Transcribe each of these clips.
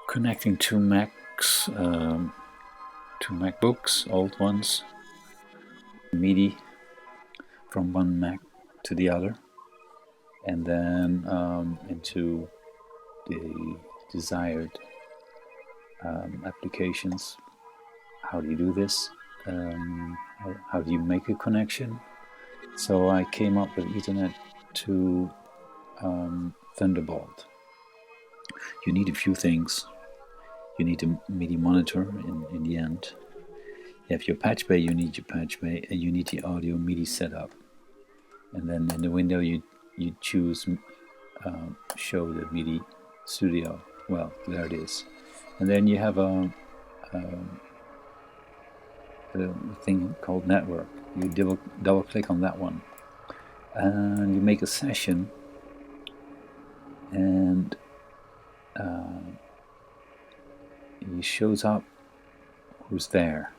connecting two Macs, two MacBooks, old ones, Midi from one Mac to the other, and then into the desired applications. How do you do this? How do you make a connection? So I came up with Ethernet to Thunderbolt. You need a few things. You need a MidiMonitor in the end. You have your PatchBay, you need your PatchBay, and you need the audio MidiSetup. And then in the window you choose show the MIDI studio. Well, there it is. And then you have a thing called network. You double click on that one, and you make a session, and it shows up who's there,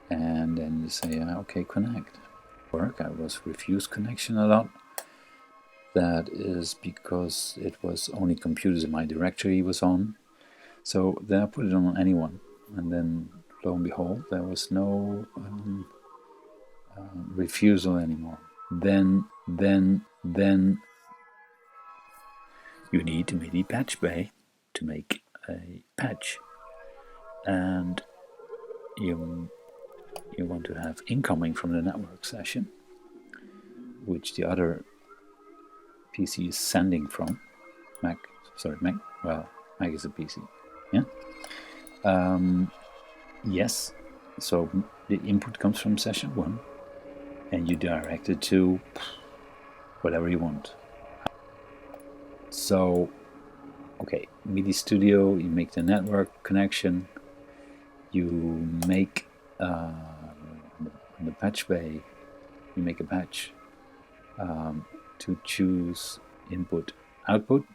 and then you say okay, connect. I was refused connection a lot. That is because it was only computers in my directory was on. So then I put it on anyone, and then lo and behold, there was no refusal anymore. Then you need MidiPatchbay to make a patch, and you want to have incoming from the network session, which the other PC is sending from Mac. Well, Mac is a PC. Yeah. Yes. So the input comes from session 1, and you direct it to whatever you want. So, okay, MIDI Studio. You make the network connection. You make the PatchBay. You make a patch to choose input output.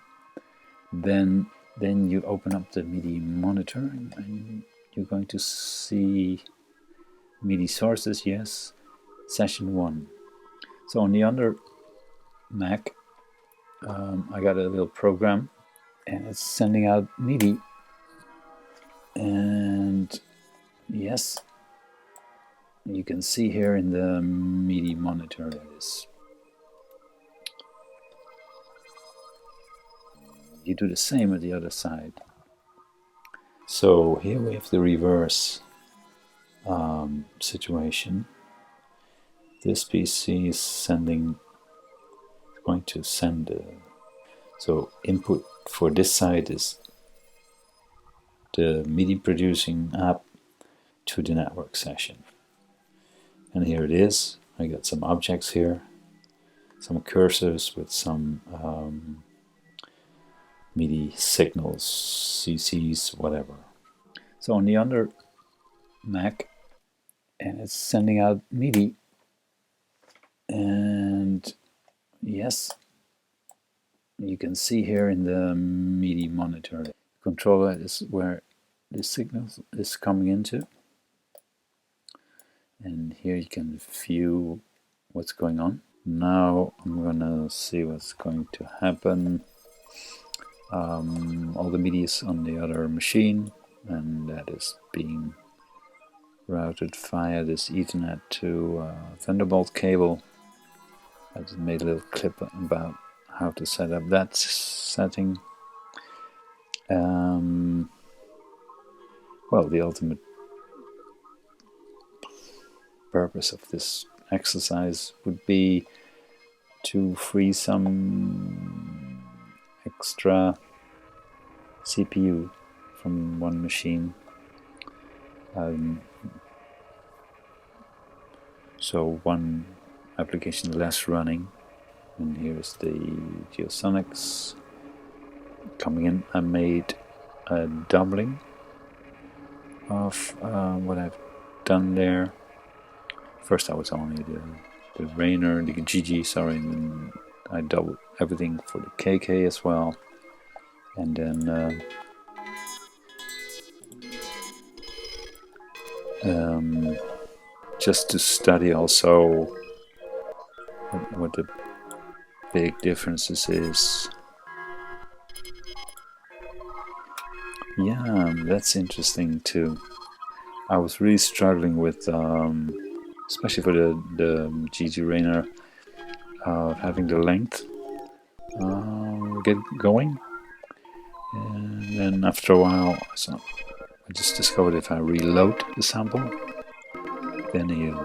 Then you open up the MidiMonitor, and you're going to see MIDI sources. Yes, session 1. So on the other Mac, I got a little program, and it's sending out MIDI. And yes, you can see here in the MidiMonitor there is. You do the same at the other side. So here we have the reverse situation. This PC is going to send so input for this side is the MIDI producing app to the network session. And here it is. I got some objects here, some cursors with some MIDI signals, CCs, whatever. So on the other Mac, and it's sending out MIDI, and yes, you can see here in the MidiMonitor, the controller is where the signal is coming into, and here you can view what's going on. Now I'm gonna see what's going to happen. All the MIDI is on the other machine, and that is being routed via this Ethernet to Thunderbolt cable. I just made a little clip about how to set up that setting. Well, the ultimate purpose of this exercise would be to free some extra CPU from one machine. So one application less running. And here's the Geosonix coming in. I made a doubling of what I've done there. First I was only the Rainer, the GG, sorry, and then I doubled everything for the KK as well. And then just to study also what the big differences is. Yeah, that's interesting too. I was really struggling with, especially for the GG Rainer, having the length get going. And then after a while, so I just discovered if I reload the sample, then he'll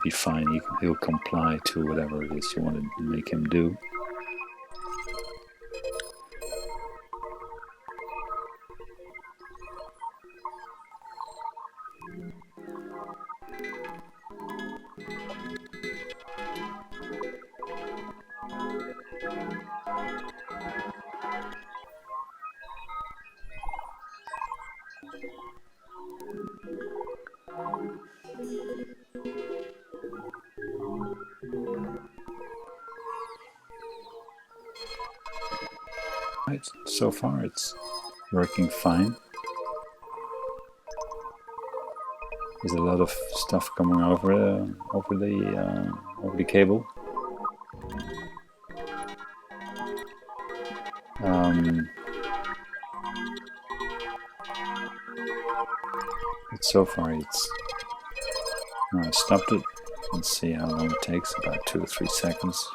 be fine. He'll comply to whatever it is you want to make him do. Right, so far it's working fine. There's a lot of stuff coming over the cable. But so far it's. I stopped it. Let's see how long it takes. About 2 or 3 seconds.